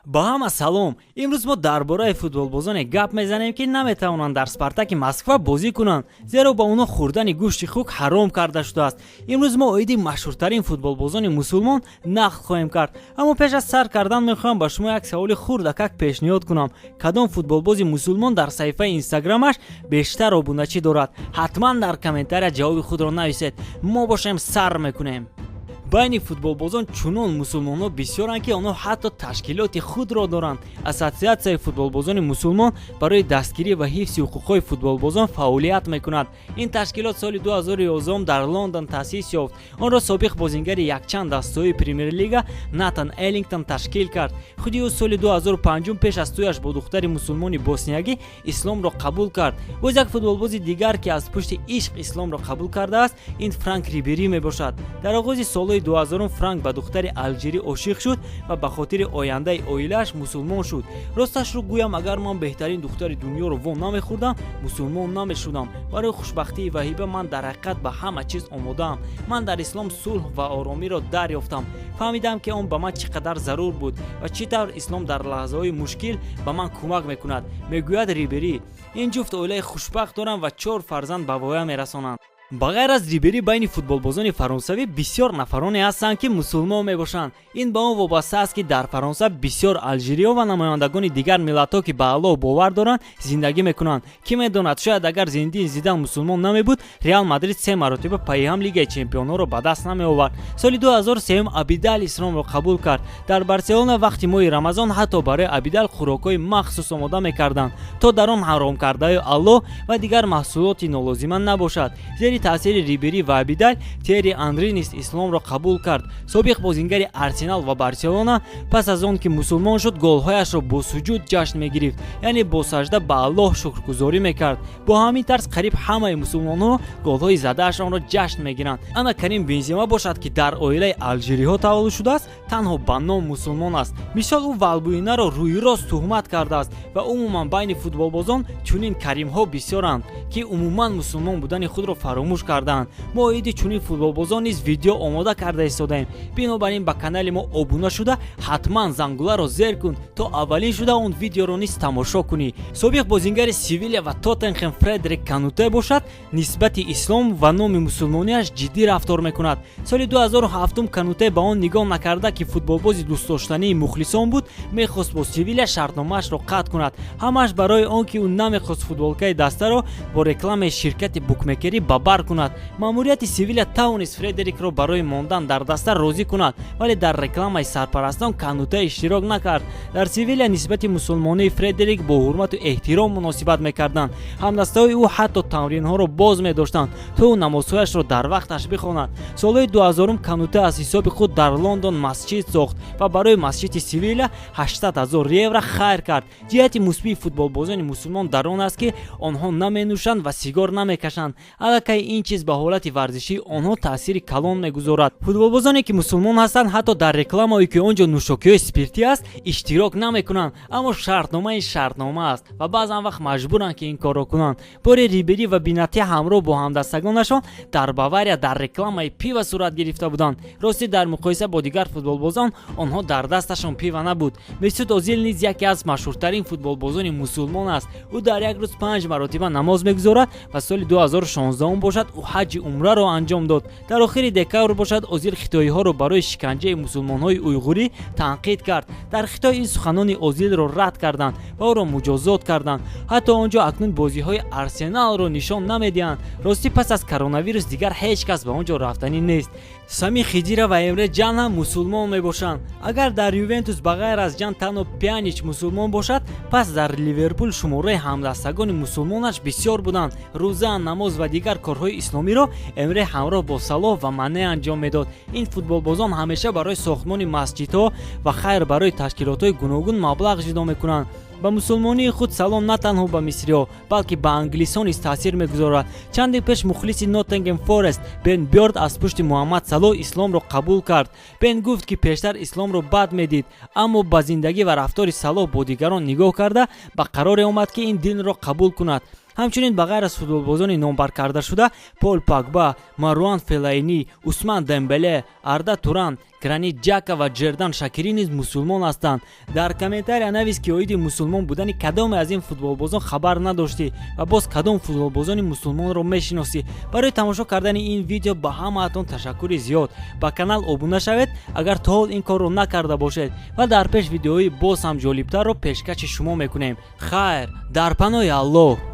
با همه سلام. امروز ما درباره فوتبالبازان گپ میزنیم که نمیتوانند در اسپارتاک مسکو بازی کنند زیرا با اونا خوردن گوشت خوک حرام کرده شده است. امروز ما ایده مشهورترین فوتبالبازان مسلمان نقل خواهیم کرد. اما پیش از سر کردن میخوام با شما یک سوال خردک پیشنهاد کنم. کدام فوتبالباز مسلمان در صفحه اینستاگرامش بیشتر ابونه‌چی دارد؟ حتما در کامنت‌ها جواب خود را نویسید. ما باشیم سر میکنیم. بین فوتبالبازان چنان مسلمان‌ها بسیارند که آنها حتی تشکیلات خود را دارند. اساسیاسیون فوتبالبازان مسلمان برای دستگیری و حفظ حقوق‌های فوتبالبازان فعالیت می‌کند. این تشکیلات سال 2011 در لندن تأسیس یافت. آن را سابق بازیگر یک چند دسته‌های پریمیر لیگ ناتان الینگتون تشکیل کرد. خودی او سال 2005 پیش از تویش با دختر مسلمان بوسنیایی اسلام را قبول کرد. باز یک فوتبالباز دیگر که از پشت عشق اسلام را قبول کرده است، این فرانک ریبری میباشد. در آغاز سال 2000 فرانک با دختر الژیری عاشق شد و به خاطر آینده عائله‌اش مسلمان شد. راستش رو گویم اگر من بهترین دختر دنیا رو وام نمیخوردم، مسلمان نمیشدم. برای خوشبختی و هیبه من در حقیقت به همه چیز آماده‌ام. من در اسلام صلح و آرامی را دریافتم. فهمیدم که اون به من چقدر ضرور بود و چطور اسلام در لحظه‌های مشکل به من کمک میکند. میگوید ریبری این جفت عائله خوشبخت دارند و 4 فرزند به وای میرسانند. بغیر از ریبری بین فوتبالبازان فرانسوی بسیار نفرانی هستند که مسلمان میباشند. این به آن وابسته است که در فرانسه بسیار الژیریا و نمایندگان دیگر ملت‌ها که به الله باور دارند زندگی میکنند. کی میداند شاید اگر زندگی زیدان مسلمان نمیبود، ریال مادرید 3 مرتبه پای هم لیگ چمپیون‌ها را به دست نمیآورد. سال 2003 ابیدال اسلام را قبول کرد. در بارسلونا وقتی ماه رمضان حتی برای ابیدال خوراک‌های مخصوص آماده میکردند تا در آن حرام کرده الله و دیگر محصولات نالازمه نباشد. زیر تاثیر ریبری و ابیدال، تیری آنری نیز اسلام را قبول کرد. سابق بازیگر آرسنال و بارسلونا پس از آن که مسلمان شد گل‌هایش را با سجود جشن می‌گرفت، یعنی با سجده به الله شکرگزاری می‌کرد. با همین طرز قریب همه مسلمان‌ها گل‌های زده‌اش را جشن می‌گیرند. انا کریم بنزما باشد که در عائله الژیری‌ها تولد شده است، تنها به نام مسلمان است. مثال او والبوینه را روی راست تهمت کرده است و عموما بین فوتبالبازان چنین کریم‌ها بسیارند که عموما مسلمان بودن خود را فراموش کردند. ما ایده چنین فوتبالبازان نیز ویدیو آماده کرده ایستادیم. بنابراین با کانال ما ابونه شده حتما زنگوله را زیر کن تا اولین شده اون ویدیو را نیز تماشا کنی. سابق بازیگر سیویلیا و تاتنهام فردریک کانوته باشد، نسبت اسلام و نام مسلمانیش جدی رفتار میکند. سال 2007 کانوته با آن نگاه نکرده که فوتبالباز دوست داشتنی مخلصان بود، میخواست با سیویلیا شرطنامه‌اش را قطع کند. همش برای آنکه او نمیخواست فوتبالکای دسته را با رکلام شرکت بوکمیکری ببر کند. ماموریت سیویلیا توانست فردریک را برای ماندن در دسته راضی کند، ولی در رکلام سرپرستان کانوته اشتراک نکرد. در سیویلیا نسبت مسلمانی فردریک با حرمت و احترام مناسبت میکردند. همدستای او حتی تمرین‌ها را باز می‌داشتند تا او نمازهایش را در وقتش بخواند. سال 2000 کانوته از حساب خود در لندن مسجد ساخت و برای مسجد سیویلیا 800,000 یورو خیر کرد. جهت مثبت فوتبالبازان مسلمان در آن است که آنها نمی‌نوشند و سیگار نمی‌کشند. البته این چیز به حالت ورزشی آنها تاثیر کلان می‌گذارد. فوتبالبازانی که مسلمان هستند حتی در رکلام‌هایی که آنجا نوشاکی اسپریتی است اشتراک نمی‌کنند، اما شرطنامه است و بعضا وقت مجبورند که این کار را کنند. باری ریبری و بیناتی همراه با همدستگانشان در باواریا در رکلام پیو صورت گرفته بودند. راستی در مقایسه با دیگر فوتبالبازان آنها در دستشان پیو نبود. مسعود اوزیل نیز یکی از مشهورترین فوتبالبازان مسلمان است. او در یک روز 5 مرتبه نماز می‌گذارد و سال 2016 باشد او حج عمره را انجام داد. در آخر دکمبر باشد اوزیل خطایی‌ها را برای شکنجه مسلمان‌های اویغوری تنقید کرد. در خطای این سخنان اوزیل را رد کردند و او را مجازات کردند. حتی آنجا اکنون بازی‌های آرسنال را نشان نمی‌دهند. راستی پس از کرونا ویروس دیگر هیچ کس به آنجا رفتنی نیست. سامی خدیرا و امره جان هم مسلمان میباشند. اگر در یوونتوس بغیر از جان تنها پیانیچ مسلمان باشد، پس در لیورپول شماره همدستگان مسلمانش بسیار بودند. روزه، نماز و دیگر کارهای اسلامی را امره همراه با صلاح و منه انجام میداد. این فوتبالبازان همیشه برای ساختمان مسجدها و خیر برای تشکیلات‌های گوناگون مبلغ جدا میکنند. با مسلمانی خود سلام نه تنها به مصری‌ها بلکه به انگلیسان نیز تاثیر میگذارد. چندی پیش مخلص ناتینگهام فورست بن بیارد از پشت محمد صلاح اسلام را قبول کرد. بن گفت که پیشتر اسلام را بد میدید، اما با زندگی و رفتار صلاح با دیگران نگاه کرده به قرار آمد که این دین را قبول کند. ҳамчунин ба ғайр аз футболбозони номбар карда шуда Пол Погба, Маруан Фелайни, Усман Дембеле, Арда Туран, Гранит Ҷака ва Ҷердан Шакирӣ низ мусулмон ҳастанд. Дар комментария навис ки оиди мусулмон будани кадоме аз ин футболбозон хабар надоштӣ ва боз кадом футболбозони мусулмонро мешиносӣ. Барои тамошо кардани ин видео ба ҳамаатон ташаккури зиёд. Ба канал обуна шавед агар то ҳол ин корро накарда бошед ва дар пеш видеои боз ҳам ҷолибтарро пешкаши шумо мекунем. Хайр, дар паноҳи Аллоҳ.